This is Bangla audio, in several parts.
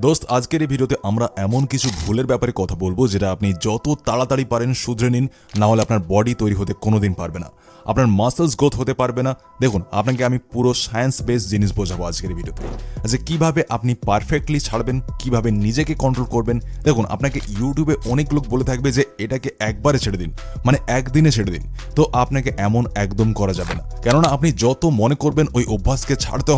দোস্ত, আজকের এই ভিডিওতে আমরা এমন কিছু ভুলের ব্যাপারে কথা বলবো যেটা আপনি যত তাড়াতাড়ি পারেন শুধরে নিন, না হলে আপনার বডি তৈরি হতে কোনোদিন পারবে না, আপনার মাসলস গ্রোথ হতে পারবে না। দেখুন, আপনাকে আমি পুরো সায়েন্স বেসড জিনিস বোঝাবো আজকের এই ভিডিওতে, যে কিভাবে আপনি পারফেক্টলি ছাড়বেন, কিভাবে নিজেকে কন্ট্রোল করবেন। দেখুন, আপনাকে ইউটিউবে অনেক লোক বলে থাকবে যে এটাকে একবারে ছেড়ে দিন, মানে একদিনে ছেড়ে দিন। তো আপনাকে এমন একদম করা যাবে না, কেননা আপনি যত মনে করবেন ওই অভ্যাসকে ছাড়তে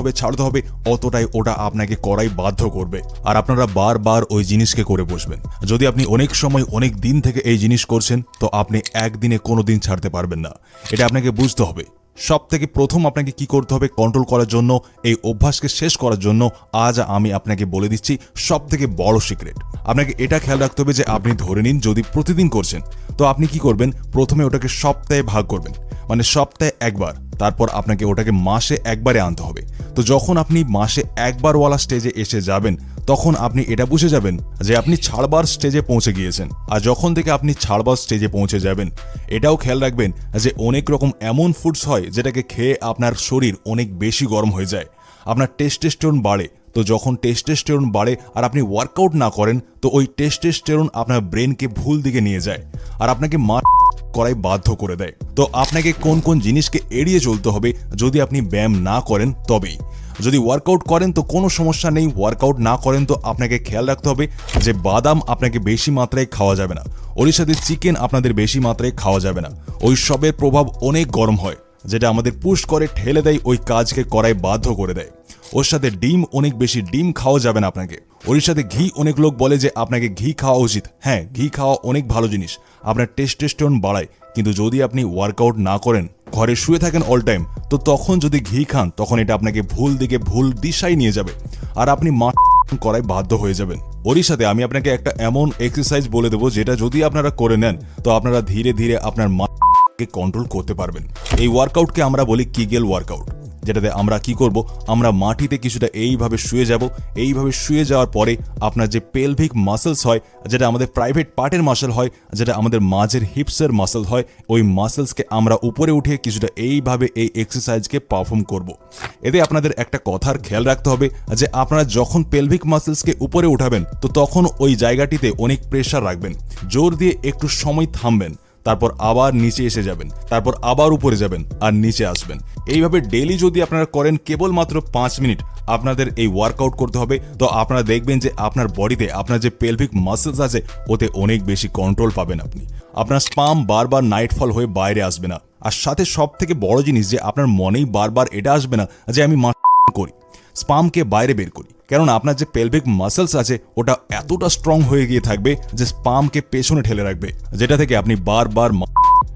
হবে অতটাই ওটা আপনাকে করাই বাধ্য করবে, আর আপনারা বারবার ওই জিনিসকে করে বসবেন। যদি আপনি অনেক সময় অনেক দিন থেকে এই জিনিস করছেন, তো আপনি একদিনে কোনোদিন ছাড়তে পারবেন না। এটা আপনাকে বুঝতে হবে। সব থেকে প্রথম আপনাকে কি করতে হবে কন্ট্রোল করার জন্য, এই অভ্যাসকে শেষ করার জন্য, আজ আমি আপনাকে বলে দিচ্ছি সব থেকে বড় সিক্রেট। আপনাকে এটা খেয়াল রাখতে হবে যে আপনি ধরে নিন যদি প্রতিদিন করছেন, তো আপনি কি করবেন, প্রথমে ওটাকে সপ্তাহে ভাগ করবেন, মানে সপ্তাহে একবার। তারপর আপনাকে ওটাকে মাসে একবারে আনতে হবে। তো যখন আপনি মাসে একবারওয়ালা স্টেজে এসে যাবেন, তখন আপনি এটা বুঝে যাবেন যে আপনি ছাড়বার স্টেজে পৌঁছে গিয়েছেন। আর যখন থেকে আপনি ছাড়বার স্টেজে পৌঁছে যাবেন, এটাও খেয়াল রাখবেন যে অনেক রকম এমন ফুডস হয় যেটাকে খেয়ে আপনার শরীর অনেক বেশি গরম হয়ে যায়, আপনার টেস্টোস্টেরন বাড়ে। তো যখন টেস্টোস্টেরন বাড়ে আর আপনি ওয়ার্কআউট না করেন, তো ওই টেস্টোস্টেরন আপনার ব্রেনকে ভুল দিকে নিয়ে যায় আর আপনাকে করাই বাধ্য করে দেয়। তো আপনাকে কোন কোন জিনিসকে এড়িয়ে চলতে হবে যদি আপনি ব্যায়াম না করেন তবেই। যদি ওয়ার্কআউট করেন তো কোনো সমস্যা নেই, ওয়ার্কআউট না করেন তো আপনাকে খেয়াল রাখতে হবে যে বাদাম আপনাকে বেশি মাত্রায় খাওয়া যাবে না, ওর সাথে চিকেন আপনাদের বেশি মাত্রায় খাওয়া যাবে না। ওই সবের প্রভাব অনেক গরম হয়, যেটা আমাদের পুশ করে ঠেলে দেয়, ওই কাজকে করাই বাধ্য করে দেয়। ওর সাথে ডিম অনেক বেশি ডিম খাওয়া যাবে না আপনাকে। ওর সাথে ঘি, অনেক লোক বলে যে আপনাকে ঘি খাওয়া উচিত। হ্যাঁ, ঘি খাওয়া অনেক ভালো জিনিস, আপনার টেস্টোস্টেরন বাড়ায়। কিন্তু যদি আপনি ওয়ার্কআউট না করেন, ঘরে শুয়ে থাকেন অল টাইম, তো তখন যদি ঘি খান, তখন এটা আপনাকে ভুল দিকে ভুল দিশায় নিয়ে যাবে আর আপনি করাই বাধ্য হয়ে যাবেন। ওরই সাথে আমি আপনাকে একটা এমন এক্সারসাইজ বলে দেবো যেটা যদি আপনারা করে নেন, তো আপনারা ধীরে ধীরে আপনার কে কন্ট্রোল করতে পারবেন। এই ওয়ার্কআউটকে আমরা বলি কিগেল ওয়ার্কআউট, যেটাতে আমরা কি করব, আমরা মাটিতে কিছুটা এইভাবে শুয়ে যাব। এইভাবে শুয়ে যাওয়ার পরে আপনার যে পেলভিক মাসলস হয়, যেটা আমাদের প্রাইভেট পার্টের মাসল হয়, যেটা আমাদের মাঝের হিপসের মাসল হয়, ওই মাসলসকে আমরা উপরে উঠে কিছুটা এইভাবে এই এক্সারসাইজকে পারফর্ম করব। এতে আপনাদের একটা কথার খেয়াল রাখতে হবে যে আপনারা যখন পেলভিক মাসলসকে উপরে উঠাবেন, তো তখন ওই জায়গাটিতে অনেক প্রেশার রাখবেন, জোর দিয়ে একটু সময় থামবেন, তারপর আবার নিচে এসে যাবেন, তারপর আবার উপরে যাবেন আর নিচে আসবেন। এইভাবে ডেইলি যদি আপনারা করেন, কেবলমাত্র 5 মিনিট আপনাদের এই ওয়ার্কআউট করতে হবে, তো আপনারা দেখবেন যে আপনার বডিতে আপনার যে পেলভিক মাসলস আছে ওতে অনেক বেশি কন্ট্রোল পাবেন আপনি। আপনার স্পাম বারবার নাইটফল হয়ে বাইরে আসবে না। আর সাথে সব থেকে বড় জিনিস যে আপনার মনেই বারবার এটা আসবে না যে আমি করি, স্পামকে বাইরে বের করি। কেননা আপনার যে পেলভিক মাসলস আছে ওটা এতটা স্ট্রং হয়ে গিয়ে থাকবে যে স্পামকে পেছনে ঠেলে রাখবে, যেটা থেকে আপনি বারবার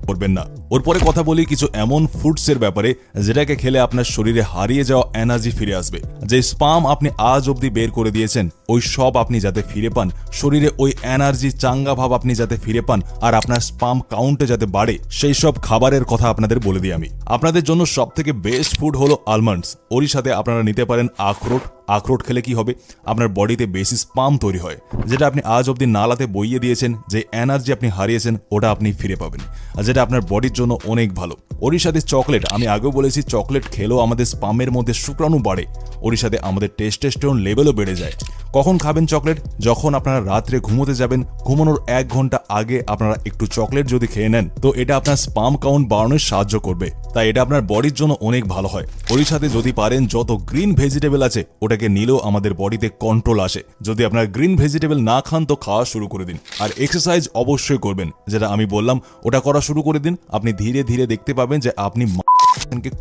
করবেন না। ওর পরে কথা বলি কিছু এমন ফুডসের ব্যাপারে যেটাকে খেলে আপনার শরীরে হারিয়ে যাওয়া এনার্জি ফিরে আসবে। যে স্পাম আপনি আজ অবধি বের করে দিয়েছেন, ওই সব আপনি যাতে ফিরে পান, শরীরে ওই এনার্জি চাঙ্গা ভাব আপনি যাতে ফিরে পান, আর আপনার স্পাম কাউন্টে যাতে বাড়ে, সেই সব খাবারের কথা আপনাদের বলে দিই আমি। আপনাদের জন্য সব থেকে বেস্ট ফুড হলো আলমন্ডস। ওরই সাথে আপনারা নিতে পারেন আখরোট। আখরোট খেলে কি হবে, আপনার বডিতে বেশি স্পাম তৈরি হয়, যেটা আপনি আজ অবধি নালাতে বইয়ে দিয়েছেন, যে এনার্জি আপনি হারিয়েছেন ওটা আপনি ফিরে পাবেন, আর যেটা আপনার বডির জন্য অনেক ভালো। ওরই সাথে চকলেট, আমি আগেও বলেছি চকলেট খেলেও আমাদের স্পামের মধ্যে শুক্রাণু বাড়ে, ওরই সাথে আমাদের টেস্টোস্টেরন লেভেলও বেড়ে যায়। কখন খাবেন চকলেট, যখন আপনারা রাত্রে ঘুমোতে যাবেন, ঘুমানোর 1 ঘন্টা আগে আপনারা একটু চকলেট যদি খেয়ে নেন, তো এটা আপনার স্পাম কাউন্ট বাড়ানোর সাহায্য করবে, তাই এটা আপনার বডির জন্য অনেক ভালো হয়। ওরই সাথে যদি পারেন যত গ্রিন ভেজিটেবল আছে ওটাকে নিলেও আমাদের বডিতে কন্ট্রোল আসে। যদি আপনার গ্রিন ভেজিটেবল না খান তো খাওয়া শুরু করে দিন, আর এক্সারসাইজ অবশ্যই করবেন, যেটা আমি বললাম ওটা করা শুরু করে দিন। আপনি ধীরে ধীরে দেখতে পাবেন যে আপনি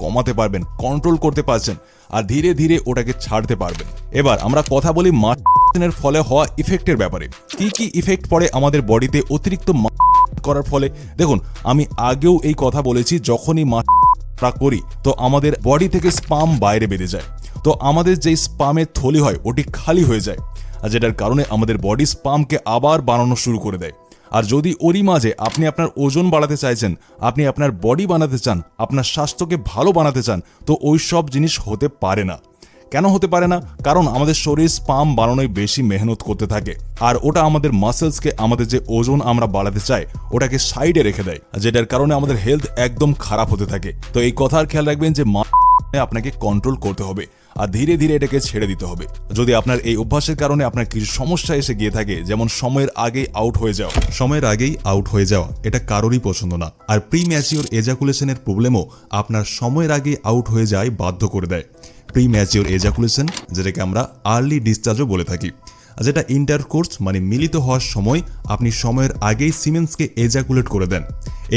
কমাতে পারবেন, কন্ট্রোল করতে পারছেন, আর ধীরে ধীরে ওটাকে ছাড়তে পারবেন। এবার আমরা কথা বলি মাসের ফলে হওয়া ইফেক্টের ব্যাপারে। কি কি ইফেক্ট পড়ে আমাদের বডিতে অতিরিক্ত করার ফলে। দেখুন, আমি আগেও এই কথা বলেছি, যখনই করি তো আমাদের বডি থেকে স্পাম বাইরে বেরিয়ে যায়, তো আমাদের যেই স্পামের থলি হয় ওটি খালি হয়ে যায়, আর যেটার কারণে আমাদের বডি স্পামকে আবার বানানো শুরু করে দেয়। আর যদি ওরই মাঝে আপনি আপনার ওজন বাড়াতে চাইছেন, আপনি আপনার বডি বানাতে চান, আপনার স্বাস্থ্যকে ভালো বানাতে চান, তো ওই সব জিনিস হতে পারে না। কেন হতে পারে না? কারণ আমাদের শরীর স্পাম বানানোয় বেশি মেহনত করতে থাকে, আর ওটা আমাদের মাসেলসকে, আমাদের যে ওজন আমরা বাড়াতে চাই ওটাকে সাইডে রেখে দেয়, যেটার কারণে আমাদের হেলথ একদম খারাপ হতে থাকে। তো এই কথার খেয়াল রাখবেন যে আপনাকে কন্ট্রোল করতে হবে। আর ধীরে ধীরে এটাকে ছেড়ে দিতে হবে। যদি আপনার এই অভ্যাসের কারণে আপনার কিছু সমস্যা এসে গিয়ে থাকে, যেমন সময়ের আগেই আউট হয়ে যাওয়া এটা কারোরই পছন্দ না। আর প্রি ম্যাচিওর এজাকুলেশনের প্রবলেমও আপনার সময়ের আগে আউট হয়ে যায় বাধ্য করে দেয়। প্রি ম্যাচিওর এজাকুলেশন, যেটাকে আমরা আর্লি ডিসচার্জও বলে থাকি, যেটা ইন্টারকোর্স মানে মিলিত হওয়ার সময় আপনি সময়ের আগেই সিমেন্সকে এজাকুলেট করে দেন।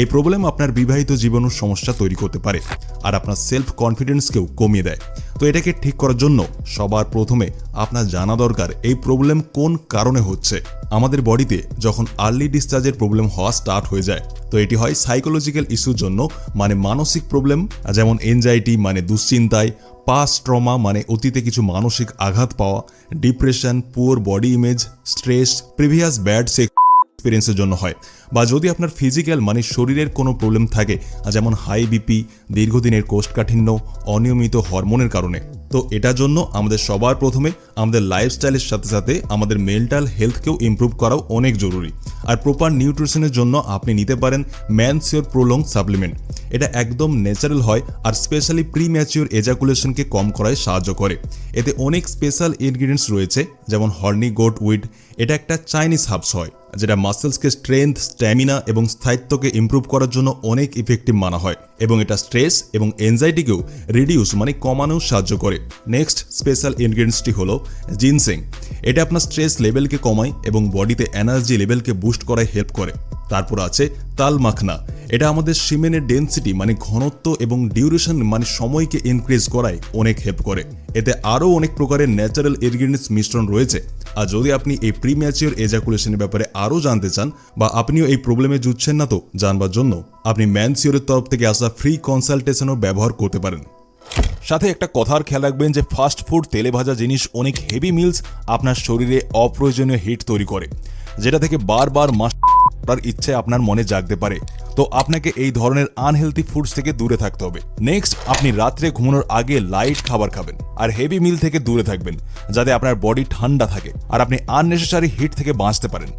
এই প্রবলেম আপনার বিবাহিত জীবনের সমস্যা তৈরি করতে পারে আর আপনার সেলফ কনফিডেন্সকেও কমিয়ে দেয়। তো এটাকে ঠিক করার জন্য সবার প্রথমে আপনার জানা দরকার এই প্রবলেম কোন কারণে হচ্ছে। আমাদের বডিতে যখন আর্লি ডিসচার্জের প্রবলেম হওয়া স্টার্ট হয়ে যায়, তো এটি হয় সাইকোলজিক্যাল ইস্যুর জন্য, মানে মানসিক প্রবলেম, যেমন এনজাইটি মানে দুশ্চিন্তায়, পাস্ট ট্রমা মানে অতীতে কিছু মানসিক আঘাত পাওয়া, depression, poor body image, stress, previous bad sex এক্সপিরিয়েন্সের জন্য হয়, বা যদি আপনার ফিজিক্যাল মানে শরীরের কোনো প্রবলেম থাকে, যেমন হাই বিপি, দীর্ঘদিনের কোষ্ঠকাঠিন্য, অনিয়মিত হরমোনের কারণে। তো এটার জন্য আমাদের সবার প্রথমে আমাদের লাইফস্টাইলের সাথে সাথে আমাদের মেন্টাল হেলথকেও ইমপ্রুভ করাও অনেক জরুরি। আর প্রপার নিউট্রিশনের জন্য আপনি নিতে পারেন ম্যানসিওর প্রোলং সাপ্লিমেন্ট। এটা একদম ন্যাচারাল হয় আর স্পেশালি প্রি ম্যাচিওর এজাকুলেশনকে কম করায় সাহায্য করে। এতে অনেক স্পেশাল ইনগ্রিডিয়েন্টস রয়েছে, যেমন হর্নি গোট উইড। এটা একটা চাইনিজ হার্বস হয়, যেটা মাসেলসকে স্ট্রেংথ, স্ট্যামিনা এবং স্থায়িত্বকে ইমপ্রুভ করার জন্য অনেক ইফেক্টিভ মানা হয়, এবং এটা স্ট্রেস এবং এনজাইটিকেও রিডিউস মানে কমানোও সাহায্য করে। নেক্সট স্পেশাল ইনগ্রিডিয়েন্টসটি হলো জিনসেং। এটা আপনার স্ট্রেস লেভেলকে কমায় এবং বডিতে এনার্জি লেভেলকে বুস্ট করায় হেল্প করে। তারপর আছে তাল মাখনা। এটা আমাদের সিমেনের ডেন্সিটি মানে ঘনত্ব এবং ডিউরেশন মানে সময়কে ইনক্রিজ করায় অনেক হেল্প করে। এতে আরও অনেক প্রকারের ন্যাচারাল ইনগ্রিডিয়েন্টস মিশ্রণ রয়েছে। আর যদি আপনি এই প্রি ম্যাচিওর এজাকুলেশনের ব্যাপারে আরও জানতে চান, বা আপনিও এই প্রবলেমে জুঝছেন না, তো জানবার জন্য আপনি ম্যানসিওরের তরফ থেকে আসা ফ্রি কনসালটেশনও ব্যবহার করতে পারেন। সাথে একটা কথার খেয়াল রাখবেন যে ফাস্ট ফুড, তেলে ভাজা জিনিস, অনেক হেভি মিলস আপনার শরীরে অপ্রয়োজনীয় হিট তৈরি করে, যেটা থেকে বারবার করার ইচ্ছে আপনার মনে জাগতে পারে। তো আপনাকে এই ধরনের আনহেলথি ফুডস থেকে দূরে থাকতে হবে। নেক্সট, আপনি রাত্রে ঘুমানোর আগে লাইট খাবার খাবেন আর হেভি মিল থেকে দূরে থাকবেন, যাতে আপনার বডি ঠান্ডা থাকে আর আপনি আননেসেসারি হিট থেকে বাঁচতে পারেন।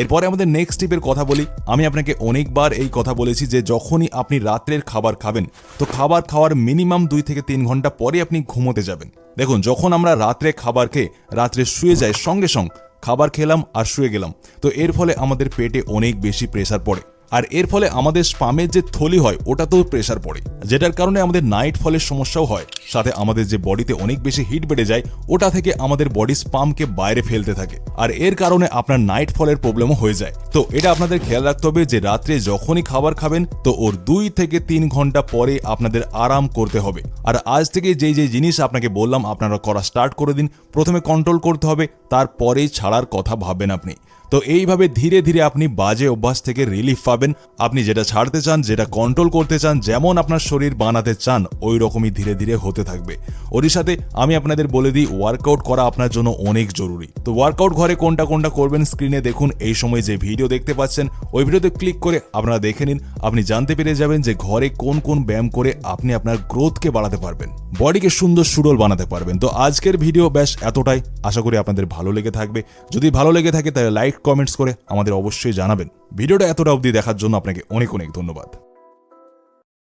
এরপরে আমাদের নেক্সট টিপের কথা বলি। আমি আপনাকে অনেকবার এই কথা বলেছি যে যখনই আপনি রাত্রের খাবার খাবেন, তো খাবার খাওয়ার মিনিমাম 2 থেকে 3 ঘন্টা পরে আপনি ঘুমোতে যাবেন। দেখুন, যখন আমরা রাত্রে খাবার খেয়ে রাত্রে শুয়ে যাই, সঙ্গে সঙ্গে খাবার খেলাম আর শুয়ে গেলাম, তো এর ফলে আমাদের পেটে অনেক বেশি প্রেসার পড়ে, আর এর ফলে আমাদের স্পামের যে থলি হয় ওটাতেও প্রেসার পড়ে, যেটার কারণে আমাদের নাইট ফলের সমস্যাও হয়। সাথে আমাদের যে বডিতে অনেক বেশি হিট বেড়ে যায়, ওটা থেকে আমাদের বডি স্পামকে বাইরে ফেলতে থাকে, আর এর কারণে আপনার নাইট ফলের প্রবলেমও হয়ে যায়। তো এটা আপনাদের খেয়াল রাখতে হবে যে রাত্রে যখনই খাবার খাবেন, তো ওর 2 থেকে 3 ঘন্টা পরে আপনাদের আরাম করতে হবে। আর আজ থেকে যেই জিনিস আপনাকে বললাম আপনারা করা স্টার্ট করে দিন। প্রথমে কন্ট্রোল করতে হবে, তারপরেই ছাড়ার কথা ভাববেন আপনি। তো এইভাবে ধীরে ধীরে আপনি বাজে অভ্যাস থেকে রিলিফ পাবেন। আপনি যেটা ছাড়তে চান, যেটা কন্ট্রোল করতে চান, যেমন আপনার শরীর বানাতে চান, ওই রকমই ধীরে ধীরে হতে থাকবে। ওরই সাথে আমি আপনাদের বলে দিই, ওয়ার্কআউট করা আপনার জন্য অনেক জরুরি। তো ওয়ার্কআউট ঘরে কোনটা কোনটা করবেন স্ক্রিনে দেখুন। এই সময় যে ভিডিও দেখতে পাচ্ছেন, ওই ভিডিওতে ক্লিক করে আপনারা দেখে নিন। আপনি জানতে পেরে যাবেন যে ঘরে কোন কোন ব্যায়াম করে আপনি আপনার গ্রোথকে বাড়াতে পারবেন, বডিকে সুন্দর সুডল বানাতে পারবেন। তো আজকের ভিডিও ব্যাস এতটাই। আশা করি আপনাদের ভালো লেগে থাকবে। যদি ভালো লেগে থাকে তাহলে লাইক, কমেন্টস করে আমাদের অবশ্যই জানাবেন। ভিডিওটা এতটা অবধি দেখার জন্য আপনাকে অনেক অনেক ধন্যবাদ।